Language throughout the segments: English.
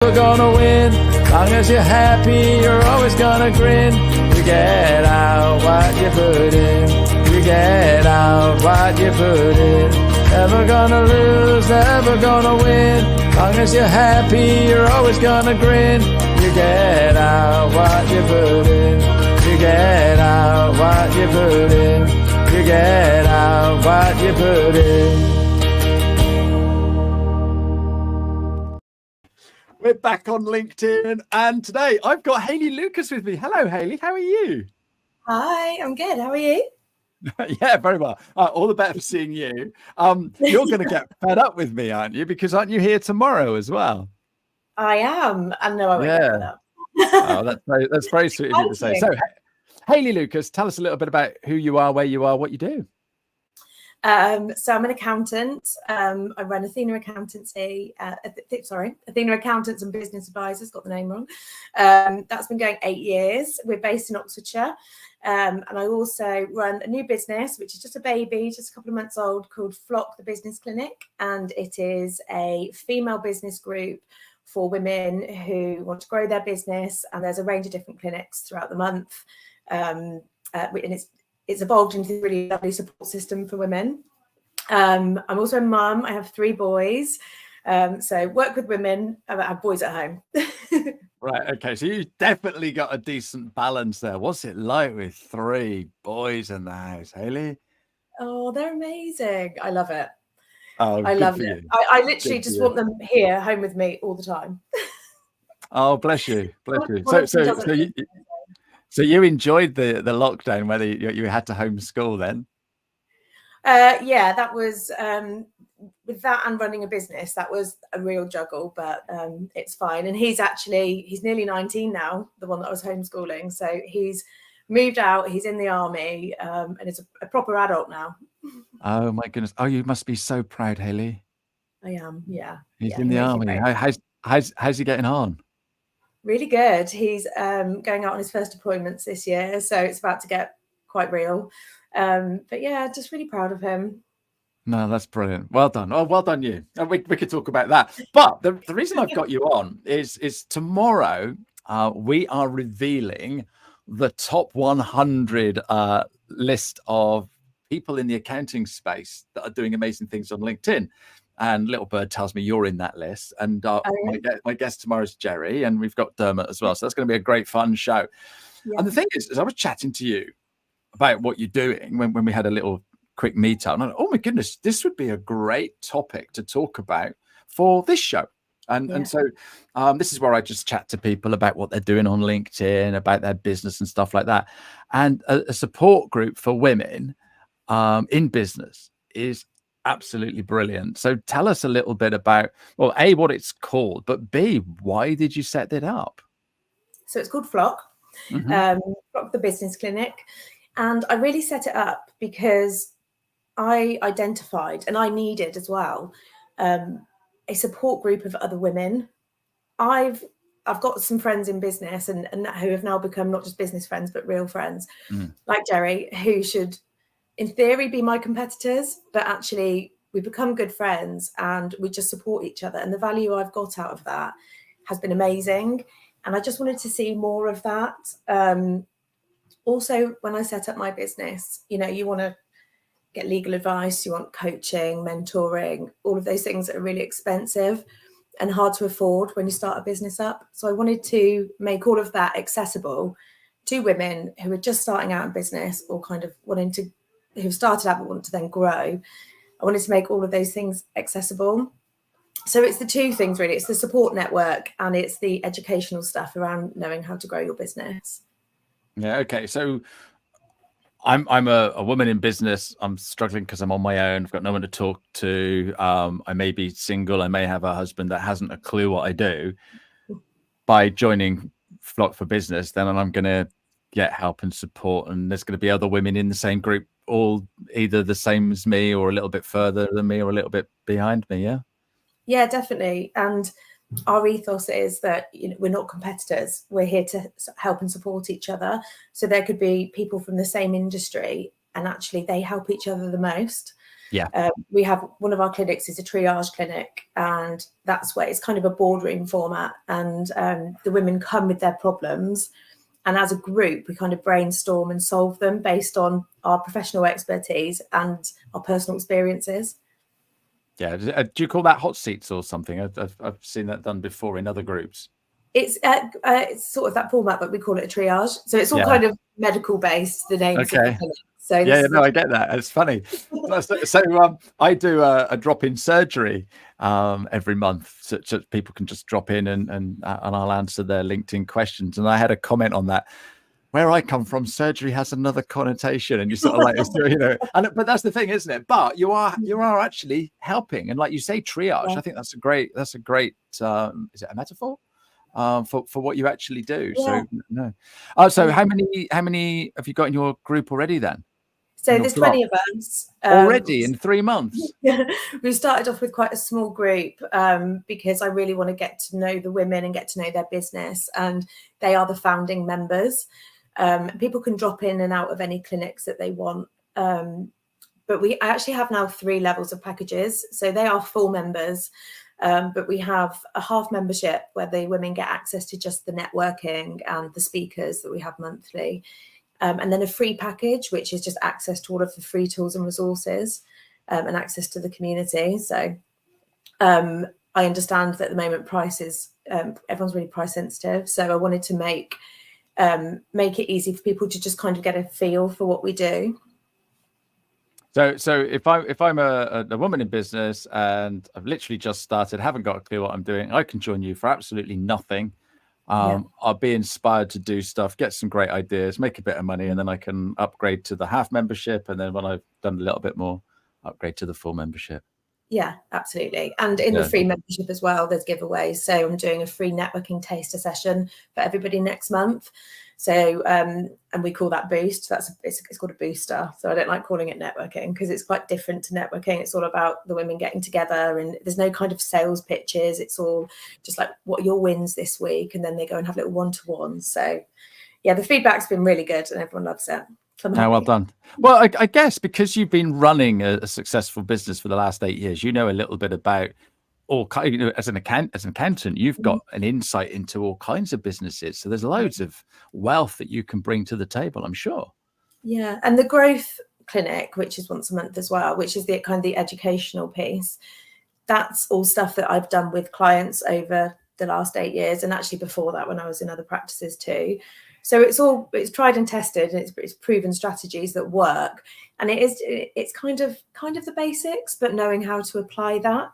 never gonna win. Long as you're happy, you're always gonna grin. You get out what you put in. You get out what you put in. Never gonna lose, never gonna win. Long as you're happy, you're always gonna grin. You get out what you put in. You get out what you put in. You get out what you put in. We're back on LinkedIn, and today I've got Hayley Lucas with me. Hello, Hayley. How are you? Hi, I'm good. How are you? Yeah, very well. All the better for seeing you. You're going to get fed up with me, aren't you? Because aren't you here tomorrow as well? I am. I know I won't get fed up. Oh, that's very sweet of you to say. So, Hayley Lucas, tell us a little bit about who you are, where you are, what you do. So I'm an accountant. I run Athena Accountancy. Athena Accountants and Business Advisors. Got the name wrong. That's been going 8 years. We're based in Oxfordshire, and I also run a new business, which is just a baby, just a couple of months old, called Flock the Business Clinic, and it is a female business group for women who want to grow their business. And there's a range of different clinics throughout the month, and it's evolved into a really lovely support system for women. I'm also a mum. I have 3 boys. So work with women. I have boys at home. Right. Okay. So you definitely got a decent balance there. What's it like with 3 boys in the house, Hayley? Oh, they're amazing. I love it. Oh, I love it. I literally just want them here, home with me all the time. Oh, bless you. Bless you. So you enjoyed the lockdown, whether you had to homeschool then? Yeah, that was with that and running a business, that was a real juggle, but it's fine. And he's nearly 19 now, the one that I was homeschooling. So he's moved out, he's in the army, and is a proper adult now. Oh my goodness. Oh, you must be so proud, Hayley. I am, yeah. He's in the army. How's he getting on? Really good. He's going out on his first deployments this year, so it's about to get quite real. But yeah, just really proud of him. No, that's brilliant. Well done. Oh, well done you. We could talk about that. But the reason I've got you on is tomorrow we are revealing the top 100 list of people in the accounting space that are doing amazing things on LinkedIn. And Little Bird tells me you're in that list. And my guest tomorrow is Jerry, and we've got Dermot as well. So that's going to be a great, fun show. Yeah. And the thing is, as I was chatting to you about what you're doing when we had a little quick meetup, and I thought, oh my goodness, this would be a great topic to talk about for this show. And so this is where I just chat to people about what they're doing on LinkedIn, about their business and stuff like that. And a support group for women in business is absolutely brilliant. So tell us a little bit about, well, A, what it's called, but B, why did you set it up? So it's called Flock, Flock the Business Clinic. And I really set it up because I identified, and I needed as well, a support group of other women. I've got some friends in business and who have now become not just business friends, but real friends, like Jerry, who should, in theory, be my competitors, but actually we become good friends and we just support each other. And the value I've got out of that has been amazing. And I just wanted to see more of that. Also, when I set up my business, you want to get legal advice, you want coaching, mentoring, all of those things that are really expensive and hard to afford when you start a business up. So I wanted to make all of that accessible to women who are just starting out in business or kind of who started out but want to then grow. I wanted to make all of those things accessible. So it's the 2 things really. It's the support network and it's the educational stuff around knowing how to grow your business. Yeah. Okay. So I'm a woman in business. I'm struggling because I'm on my own. I've got no one to talk to. I may be single. I may have a husband that hasn't a clue what I do. By joining Flock for Business, then I'm going to get help and support. And there's going to be other women in the same group, all either the same as me or a little bit further than me or a little bit behind me. Yeah. Yeah, definitely. And our ethos is that we're not competitors. We're here to help and support each other. So there could be people from the same industry and actually they help each other the most. Yeah. We have one of our clinics is a triage clinic, and that's where it's kind of a boardroom format, and the women come with their problems, and as a group we kind of brainstorm and solve them based on our professional expertise and our personal experiences. Yeah. Do you call that hot seats or something? I've seen that done before in other groups. It's sort of that format, but we call it a triage. So it's all Yeah. kind of medical based, the names of the Okay. clinic. So Yeah, no, I get that. It's funny. So I do a drop-in surgery every month, so people can just drop in and I'll answer their LinkedIn questions. And I had a comment on that. Where I come from, surgery has another connotation, and you sort of like, you know, but that's the thing, isn't it? But you are actually helping, and like you say, triage. Yeah. I think that's a great. Is it a metaphor? For what you actually do. Yeah. So no. So how many have you got in your group already then? So there's 20 of us. Already in 3 months? We started off with quite a small group because I really want to get to know the women and get to know their business, and they are the founding members. People can drop in and out of any clinics that they want. But I actually have now 3 levels of packages. So they are full members, but we have a half membership where the women get access to just the networking and the speakers that we have monthly. And then a free package, which is just access to all of the free tools and resources and access to the community. So I understand that at the moment prices, everyone's really price sensitive. So I wanted to make it easy for people to just kind of get a feel for what we do. So if I'm a woman in business and I've literally just started, haven't got a clue what I'm doing, I can join you for absolutely nothing. I'll be inspired to do stuff, get some great ideas, make a bit of money, and then I can upgrade to the half membership. And then when I've done a little bit more, upgrade to the full membership. Yeah, absolutely. And in the free membership as well, there's giveaways. So I'm doing a free networking taster session for everybody next month. So, and we call that Boost. It's called a booster. So I don't like calling it networking because it's quite different to networking. It's all about the women getting together, and there's no kind of sales pitches. It's all just like, what are your wins this week? And then they go and have little one-to-ones. So yeah, the feedback's been really good and everyone loves it. Oh, well done. Well, I guess because you've been running a successful business for the last 8 years, you know a little bit about all kind. You know, as an accountant, you've got an insight into all kinds of businesses. So there's loads of wealth that you can bring to the table, I'm sure. Yeah, and the growth clinic, which is once a month as well, which is the kind of the educational piece. That's all stuff that I've done with clients over the last 8 years, and actually before that when I was in other practices too. So it's tried and tested, and it's proven strategies that work, and it's kind of the basics, but knowing how to apply that.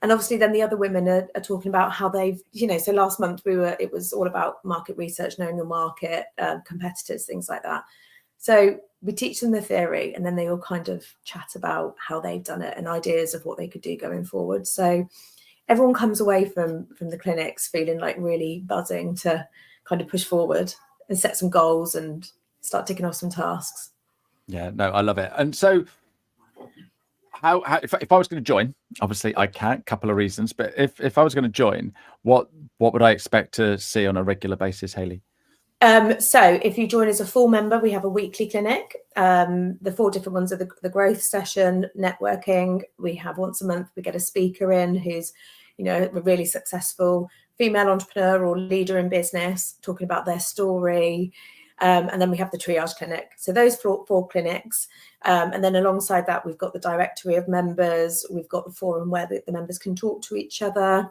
And obviously then the other women are talking about how they've, so last month it was all about market research, knowing the market, competitors, things like that. So we teach them the theory, and then they all kind of chat about how they've done it and ideas of what they could do going forward. So everyone comes away from the clinics feeling like really buzzing to kind of push forward and set some goals and start ticking off some tasks. Yeah, no, I love it. And so how if I was going to join, obviously I can't, couple of reasons, but if I was going to join, what would I expect to see on a regular basis, Hayley? So if you join as a full member, we have a weekly clinic. The 4 different ones are the growth session, networking. We have once a month, we get a speaker in who's, a really successful female entrepreneur or leader in business, talking about their story. And then we have the triage clinic. So those 4 clinics. And then alongside that, we've got the directory of members. We've got the forum where the members can talk to each other.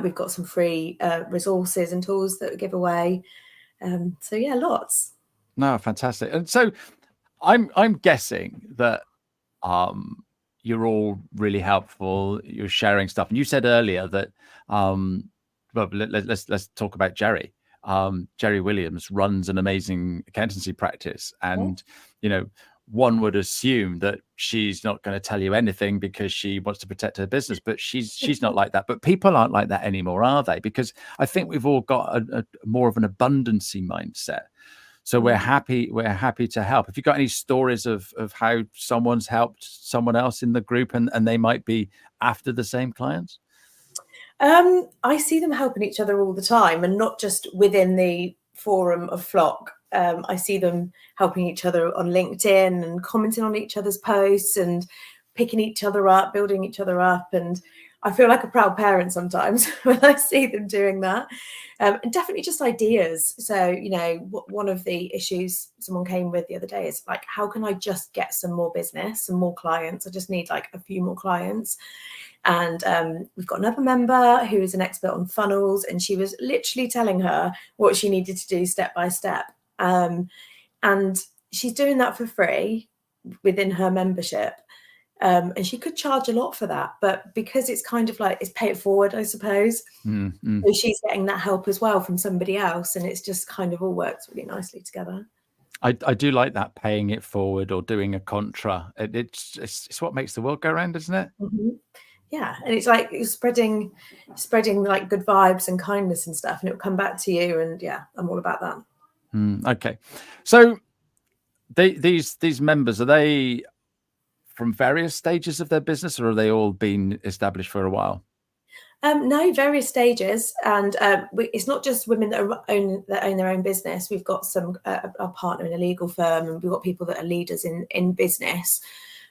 We've got some free resources and tools that we give away. So yeah, lots. No, fantastic. And so I'm guessing that you're all really helpful. You're sharing stuff, and you said earlier that well, let's talk about Jerry. Jerry Williams runs an amazing accountancy practice, and one would assume that she's not going to tell you anything because she wants to protect her business, but she's not like that. But people aren't like that anymore, are they? Because I think we've all got a more of an abundancy mindset. So we're happy to help. Have you got any stories of how someone's helped someone else in the group and they might be after the same clients? I see them helping each other all the time, and not just within the forum of Flock. I see them helping each other on LinkedIn and commenting on each other's posts and picking each other up, building each other up. And I feel like a proud parent sometimes when I see them doing that. And definitely just ideas. So, you know, one of the issues someone came with the other day is like, how can I just get some more business, some more clients? I just need like a few more clients. And we've got another member who is an expert on funnels, and she was literally telling her what she needed to do step by step. And she's doing that for free within her membership. And she could charge a lot for that, but because it's kind of like, it's pay it forward, I suppose. So she's getting that help as well from somebody else, and it's just kind of all works really nicely together. I do like that, paying it forward or doing a contra. It's what makes the world go round, isn't it? Yeah, and it's like spreading like good vibes and kindness and stuff, and it'll come back to you. And yeah, I'm all about that. Okay, so these members, are they from various stages of their business, or are they all been established for a while? No, various stages, and it's not just women that own their own business. We've got some a partner in a legal firm, and we've got people that are leaders in business.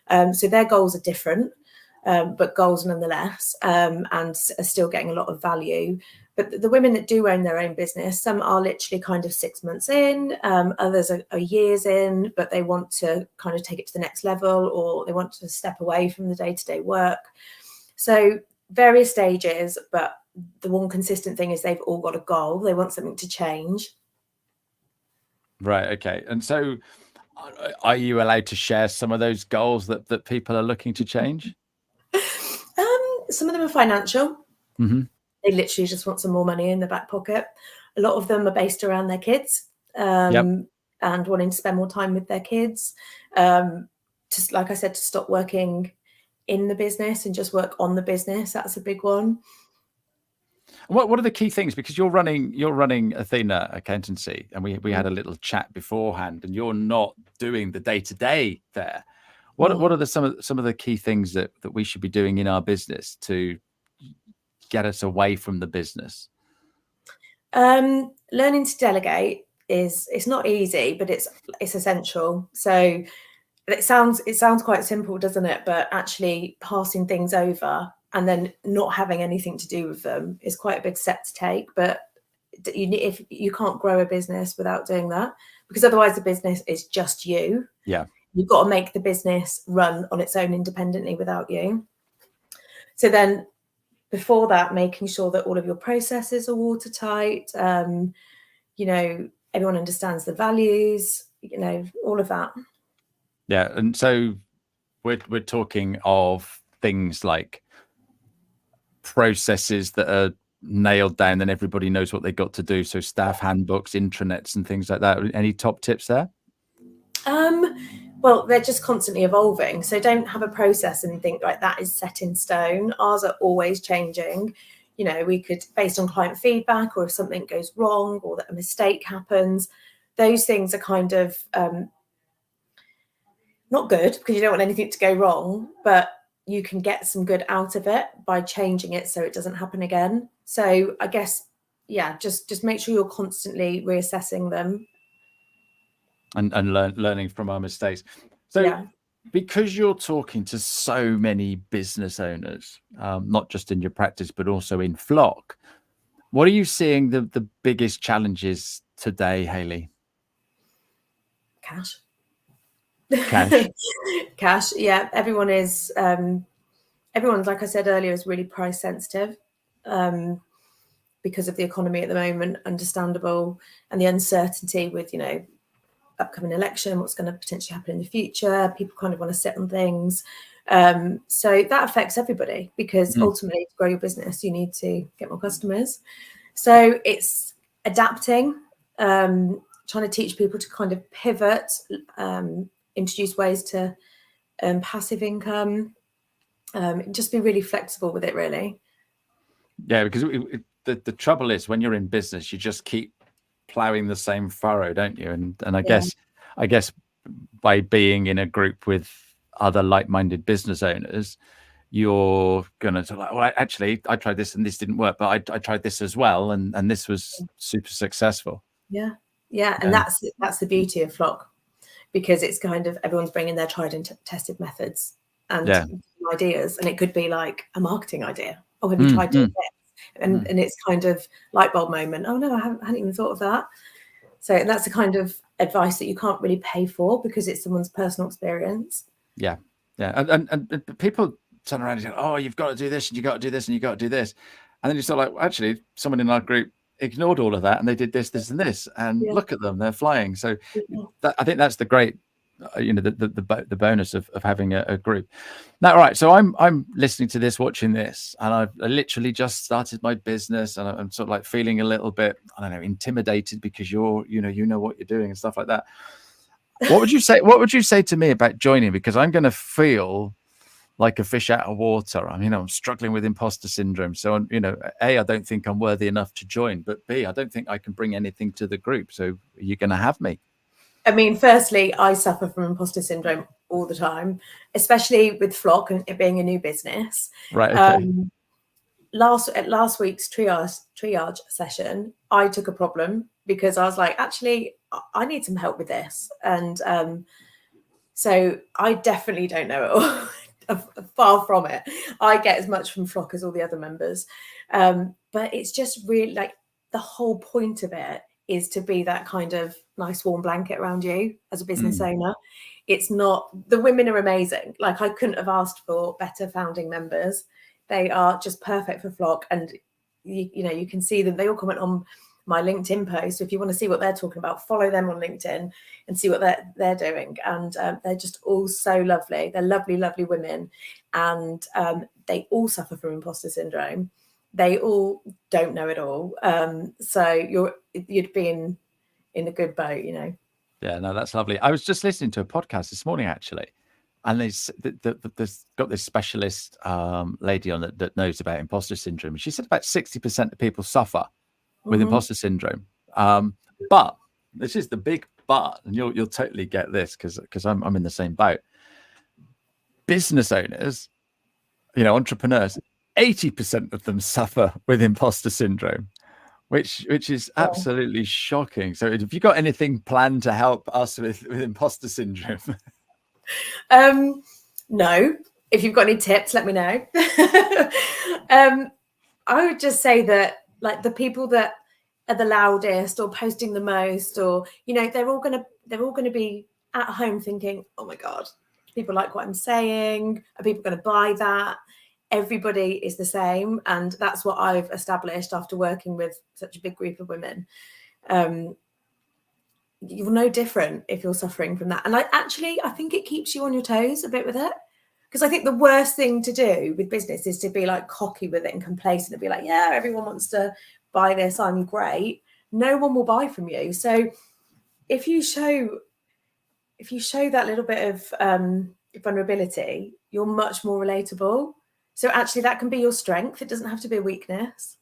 So their goals are different, but goals nonetheless, and are still getting a lot of value. But the women that do own their own business, some are literally kind of 6 months in, others are years in, but they want to kind of take it to the next level, or they want to step away from the day-to-day work. So various stages, but the one consistent thing is they've all got a goal. They want something to change. Right. Okay. And so are you allowed to share some of those goals that people are looking to change? Some of them are financial. They literally just want some more money in their back pocket. A lot of them are based around their kids, and wanting to spend more time with their kids. Just like I said, to stop working in the business and just work on the business. That's a big one. What are the key things? Because you're running Athena Accountancy, and we had a little chat beforehand, and you're not doing the day-to-day there. What are some of the key things that we should be doing in our business to get us away from the business? Learning to delegate it's not easy, but it's essential. So it sounds quite simple, doesn't it? But actually passing things over and then not having anything to do with them is quite a big step to take. But if you can't grow a business without doing that, because otherwise the business is just you. Yeah. You've got to make the business run on its own independently without you. So then before that, making sure that all of your processes are watertight, you know, everyone understands the values, you know, all of that. Yeah. And so we're talking of things like processes that are nailed down and everybody knows what they've got to do. So staff handbooks, intranets and things like that. Any top tips there? Well, they're just constantly evolving. So don't have a process and think like that is set in stone. Ours are always changing. You know, we could, based on client feedback, or if something goes wrong or that a mistake happens, those things are kind of not good, because you don't want anything to go wrong, but you can get some good out of it by changing it so it doesn't happen again. So I guess, yeah, just make sure you're constantly reassessing them. And learning from our mistakes. So yeah. Because you're talking to so many business owners, not just in your practice, but also in Flock, what are you seeing the biggest challenges today, Hayley? Cash. Cash. Yeah, everyone's, like I said earlier, is really price sensitive because of the economy at the moment, understandable, and the uncertainty with, you know, upcoming election, what's going to potentially happen in the future. People kind of want to sit on things. So that affects everybody, because ultimately to grow your business, you need to get more customers. So it's adapting, trying to teach people to kind of pivot, introduce ways to passive income, just be really flexible with it, really. Yeah, because the trouble is, when you're in business, you just keep plowing the same furrow, don't you? And I guess by being in a group with other like-minded business owners, you're gonna like, well, actually, I tried this and this didn't work, but I tried this as well, and this was super successful. Yeah, Yeah, and that's the beauty of Flock, because it's kind of everyone's bringing their tried and tested methods and ideas, and it could be like a marketing idea. Oh, have you tried doing this? And it's kind of light bulb moment. Oh no, I hadn't even thought of that. So that's the kind of advice that you can't really pay for because it's someone's personal experience. Yeah, and people turn around and say, "Oh, you've got to do this, and you got to do this, and you got to do this," and then you start like, well, actually, someone in our group ignored all of that, and they did this, this, and this, and look at them, they're flying. So I think that's the great, the bonus of having a group. Now, all right, so I'm listening to this, watching this, and I literally just started my business, and I'm sort of like feeling a little bit, I don't know, intimidated because you know what you're doing and stuff like that. What would you say? What would you say to me about joining? Because I'm going to feel like a fish out of water. I mean, I'm struggling with imposter syndrome. So, A, I don't think I'm worthy enough to join, but B, I don't think I can bring anything to the group. So are you going to have me? I mean, firstly, I suffer from imposter syndrome all the time, especially with Flock and it being a new business. Right. Okay. Last week's triage session, I took a problem because I was like, actually, I need some help with this. And so I definitely don't know it all. Far from it. I get as much from Flock as all the other members. But it's just really like the whole point of it is to be that kind of nice warm blanket around you as a business owner. It's not, the women are amazing. Like I couldn't have asked for better founding members. They are just perfect for Flock. And you can see them. They all comment on my LinkedIn post. So if you want to see what they're talking about, follow them on LinkedIn and see what they're doing. And they're just all so lovely. They're lovely, lovely women. And they all suffer from imposter syndrome. They all don't know it all. So you'd be in a good boat, Yeah, no, that's lovely. I was just listening to a podcast this morning, actually. And there's got this specialist lady on that knows about imposter syndrome. She said about 60% of people suffer with imposter syndrome. But this is the big but, and you'll totally get this because I'm in the same boat. Business owners, entrepreneurs, 80% of them suffer with imposter syndrome, which is absolutely shocking. So have you got anything planned to help us with imposter syndrome? No. If you've got any tips, let me know. I would just say that like the people that are the loudest or posting the most, or they're all gonna be at home thinking, oh my God, people like what I'm saying. Are people going to buy that? Everybody is the same, and that's what I've established after working with such a big group of women. You're no different if you're suffering from that. And I think it keeps you on your toes a bit with it. Because I think the worst thing to do with business is to be like cocky with it and complacent and be like, yeah, everyone wants to buy this, I'm great. No one will buy from you. So if you show that little bit of vulnerability, you're much more relatable. So actually that can be your strength. It doesn't have to be a weakness.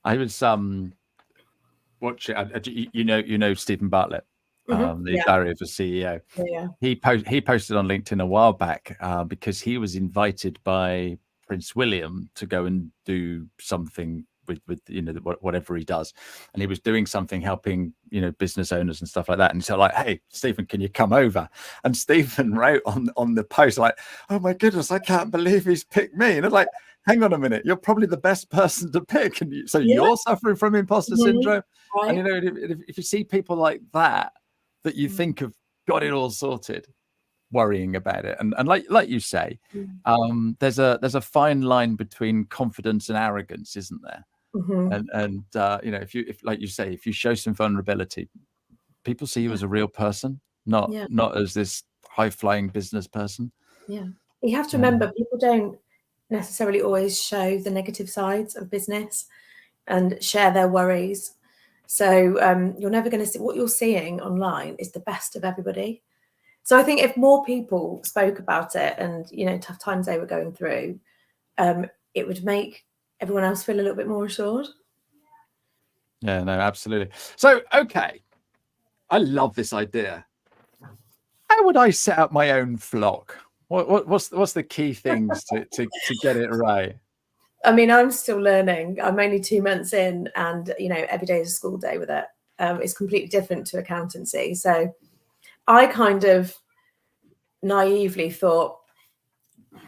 I was watching, Stephen Bartlett, the Diary of a CEO. Yeah. He posted on LinkedIn a while back because he was invited by Prince William to go and do something with whatever he does, and he was doing something helping business owners and stuff like that. And so like, hey Stephen, can you come over? And Stephen wrote on the post like, oh my goodness, I can't believe he's picked me. And it's like, hang on a minute, you're probably the best person to pick. And you're suffering from imposter syndrome. Right. And if you see people like that you think have got it all sorted, worrying about it, and like you say, there's a fine line between confidence and arrogance, isn't there? And if like you say, if you show some vulnerability, people see you as a real person, not as this high-flying business person. You have to remember, people don't necessarily always show the negative sides of business and share their worries. So you're never going to see what you're seeing online is the best of everybody. So I think if more people spoke about it and, tough times they were going through, it would make everyone else feel a little bit more assured. Yeah, no, absolutely. So, okay. I love this idea. How would I set up my own Flock? What's the key things to get it right? I mean, I'm still learning. I'm only 2 months in, and every day is a school day with it. It's completely different to accountancy. So I kind of naively thought,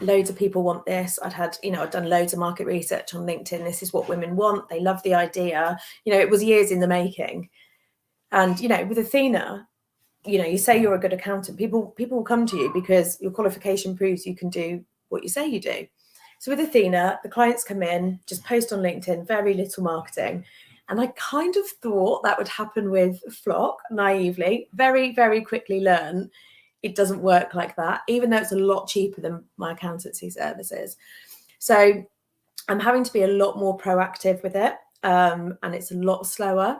loads of people want this. I'd done loads of market research on LinkedIn. This is what women want. They love the idea. It was years in the making. And, with Athena, you say you're a good accountant. People will come to you because your qualification proves you can do what you say you do. So with Athena, the clients come in, just post on LinkedIn, very little marketing. And I kind of thought that would happen with Flock, naively, very, very quickly learn it doesn't work like that, even though it's a lot cheaper than my accountancy services. So I'm having to be a lot more proactive with it. And it's a lot slower.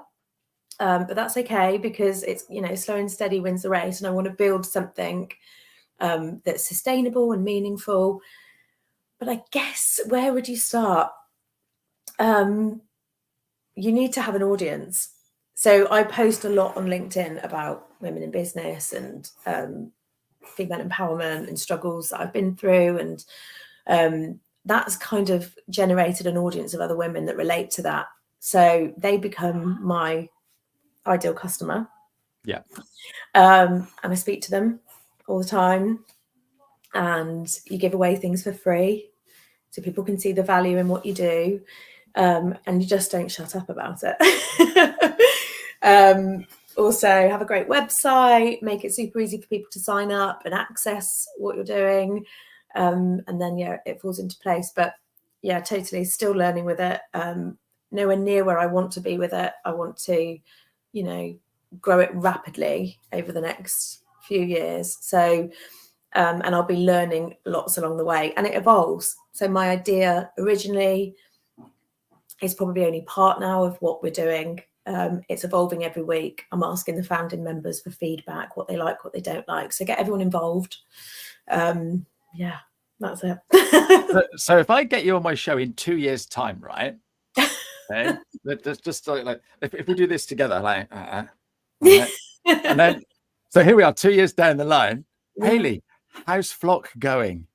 But that's okay, because it's, slow and steady wins the race. And I want to build something that's sustainable and meaningful. But I guess, where would you start? You need to have an audience. So I post a lot on LinkedIn about women in business and female empowerment and struggles that I've been through. And that's kind of generated an audience of other women that relate to that. So they become my ideal customer. Yeah. And I speak to them all the time, and you give away things for free so people can see the value in what you do, and you just don't shut up about it. Also have a great website, make it super easy for people to sign up and access what you're doing, and then it falls into place. But totally still learning with it, nowhere near where I want to be with it. I want to grow it rapidly over the next few years. So, and I'll be learning lots along the way, and it evolves. So my idea originally is probably only part now of what we're doing. It's evolving every week. I'm asking the founding members for feedback, what they like, what they don't like. So get everyone involved. That's it. So if I get you on my show in 2 years' time, right? Okay. That's just like if we do this together, like, right? And then, so here we are, 2 years down the line. Yeah. Hayley, how's Flock going?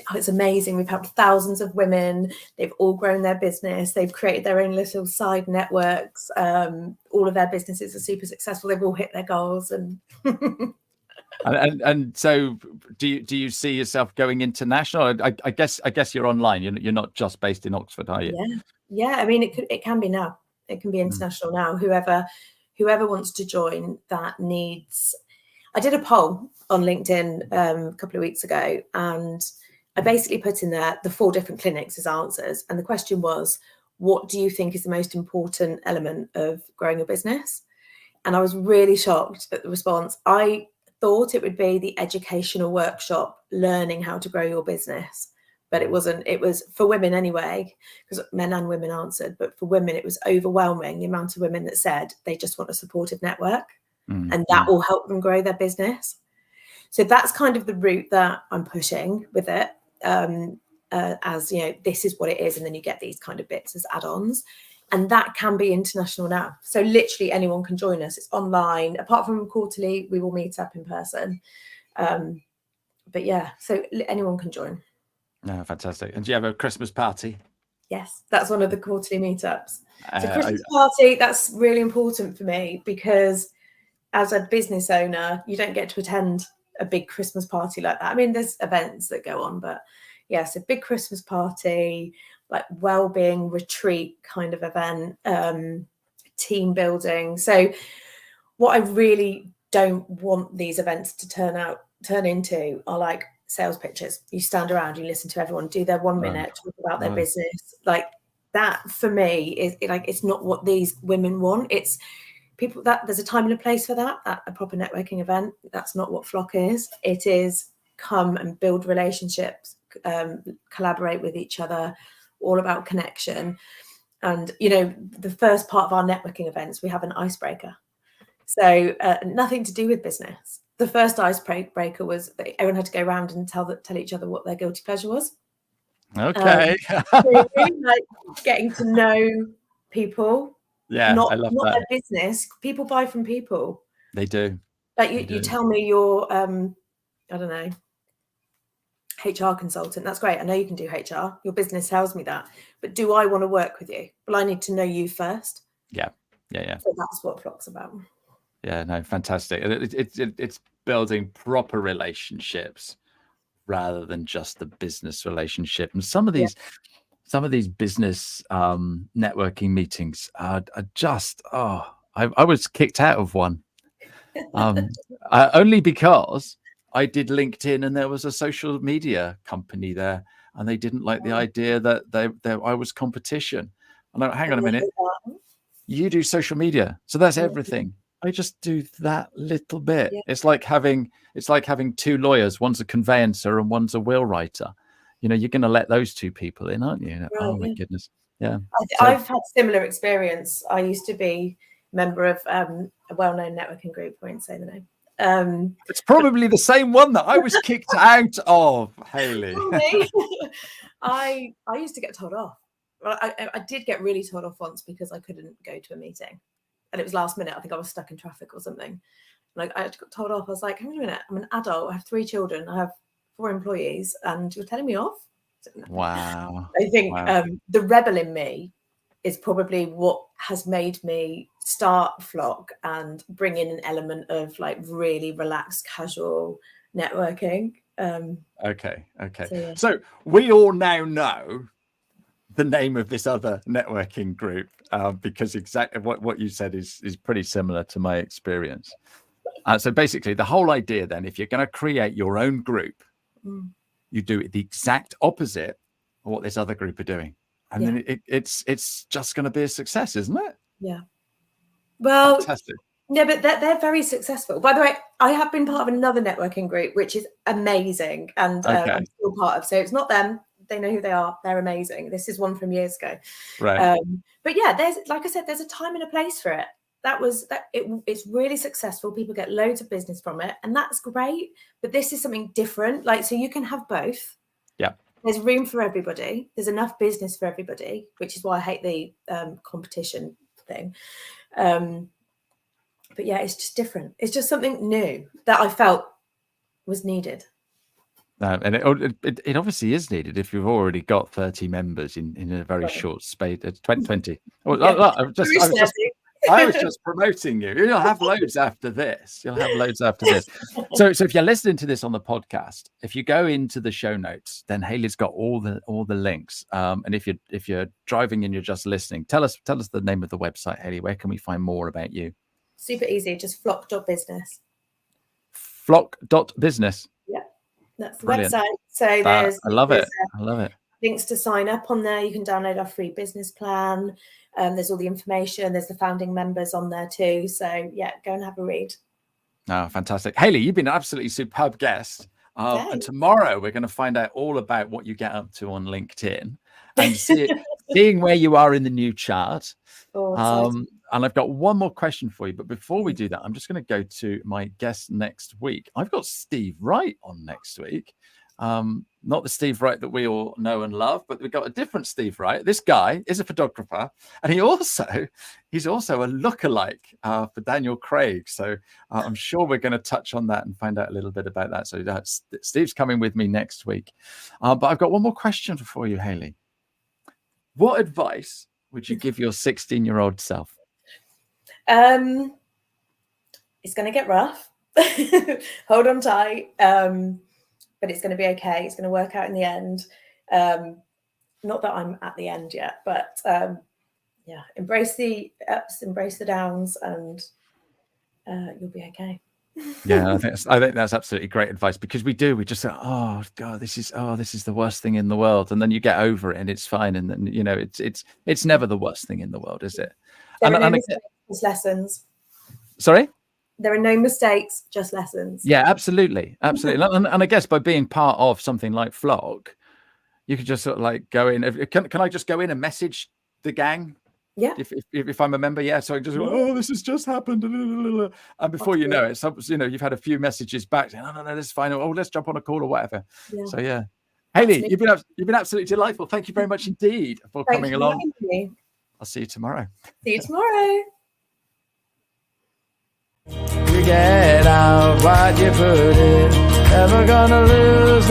Oh, it's amazing. We've helped thousands of women. They've all grown their business. They've created their own little side networks. All of their businesses are super successful. They've all hit their goals. And and so, do you see yourself going international? I guess you're online. You're not just based in Oxford, are you? Yeah. I mean, it can be now. It can be international now. Whoever wants to join, that needs. I did a poll on LinkedIn a couple of weeks ago, and I basically put in there the 4 different clinics as answers. And the question was, what do you think is the most important element of growing a business? And I was really shocked at the response. I thought it would be the educational workshop, learning how to grow your business. But it wasn't. It was for women anyway, because men and women answered. But for women, it was overwhelming, the amount of women that said they just want a supportive network, and that will help them grow their business. So that's kind of the route that I'm pushing with it. As this is what it is, and then you get these kind of bits as add-ons, and that can be international now. So literally anyone can join us. It's online. Apart from quarterly, we will meet up in person. But so anyone can join. No, fantastic. And do you have a Christmas party? Yes, that's one of the quarterly meetups. So Christmas party, that's really important for me, because as a business owner, you don't get to attend a big Christmas party like that. I mean, there's events that go on, but so big Christmas party, like well-being retreat kind of event, team building. So what I really don't want these events to turn into are like sales pitches. You stand around, you listen to everyone do their 1 minute, talk about their business. Like that for me is it's not what these women want. It's people that there's a time and a place for that at a proper networking event. That's not what Flock is. It is come and build relationships, collaborate with each other, all about connection. And the first part of our networking events, we have an icebreaker. So nothing to do with business. The first icebreaker was that everyone had to go around and tell each other what their guilty pleasure was. Okay. So really like getting to know people. Yeah, not I love not that. their business. People buy from people. They do. Like you tell me you're I don't know, HR consultant. That's great. I know you can do HR. Your business tells me that. But do I want to work with you? Well, I need to know you first. Yeah. Yeah. So that's what Flock's about. Yeah, no, fantastic. It's building proper relationships rather than just the business relationship. And some of these business networking meetings are just I was kicked out of one only because I did LinkedIn and there was a social media company there, and they didn't like the idea that I was competition. And I, hang on a minute, you do social media, so that's everything. I just do that little bit. Yeah. It's like having two lawyers. One's a conveyancer and one's a will writer. You're going to let those two people in, aren't you? Right, my goodness. Yeah. I've had similar experience. I used to be a member of a well-known networking group. I won't say the name. It's probably the same one that I was kicked out of, Hayley. I used to get told off. Well, I did get really told off once because I couldn't go to a meeting, and it was last minute. I think I was stuck in traffic or something. Like, I got told off. I was like, hang on a minute, I'm an adult. I have 3 children. I have 4 employees, and you're telling me off? Wow. I think the rebel in me is probably what has made me start Flock and bring in an element of like really relaxed, casual networking. Okay. So we all now know the name of this other networking group because exactly what you said is pretty similar to my experience. So basically, the whole idea then, if you're going to create your own group, you do it the exact opposite of what this other group are doing, and then it's just going to be a success, isn't it? Yeah. Well, fantastic. Yeah, but they're very successful. By the way, I have been part of another networking group, which is amazing, and I'm still part of. So it's not them. They know who they are. They're amazing. This is one from years ago. Right. But yeah, there's, like I said, there's a time and a place for it. It's really successful. People get loads of business from it, and that's great. But this is something different. Like, so you can have both. Yeah. There's room for everybody. There's enough business for everybody, which is why I hate the competition thing. But yeah, it's just different. It's just something new that I felt was needed. And it obviously is needed if you've already got 30 members in a very short space. 20. Well, I was just promoting you. You'll have loads after this. So if you're listening to this on the podcast, if you go into the show notes, then Hayley's got all the links. And if you're driving and you're just listening, tell us the name of the website, Hayley. Where can we find more about you? Super easy. Just flock.business. Flock.business. Yeah, that's the website. So I love it. Links to sign up on there. You can download our free business plan. There's all the information. There's the founding members on there too. So yeah, go and have a read. Oh, fantastic. Hayley, you've been an absolutely superb guest. And tomorrow we're going to find out all about what you get up to on LinkedIn and seeing where you are in the new chart. And I've got one more question for you. But before we do that, I'm just going to go to my guest next week. I've got Steve Wright on next week. Not the Steve Wright that we all know and love, but we've got a different Steve Wright. This guy is a photographer, and he's also a lookalike for Daniel Craig. So I'm sure we're going to touch on that and find out a little bit about that. So Steve's coming with me next week. But I've got one more question for you, Hayley. What advice would you give your 16-year-old self? It's going to get rough. Hold on tight. But it's going to be okay. It's going to work out in the end. Not that I'm at the end yet, but embrace the ups, embrace the downs, and you'll be okay. Yeah, I think that's absolutely great advice, because we just say, oh God, this is the worst thing in the world, and then you get over it and it's fine, and then it's never the worst thing in the world, is it? There are no mistakes, just lessons. Sorry? There are no mistakes, just lessons. Yeah, absolutely. And I guess by being part of something like Flock, you could just sort of like go in. Can I just go in and message the gang? Yeah. If I'm a member, yeah. So I just go, this has just happened, and before you know it, you've had a few messages back saying, no, this is fine. Oh, let's jump on a call or whatever. Yeah. So yeah, Hayley, you've been absolutely delightful. Thank you very much indeed for coming along. I'll see you tomorrow. See you tomorrow. You get out what you put in, never gonna lose.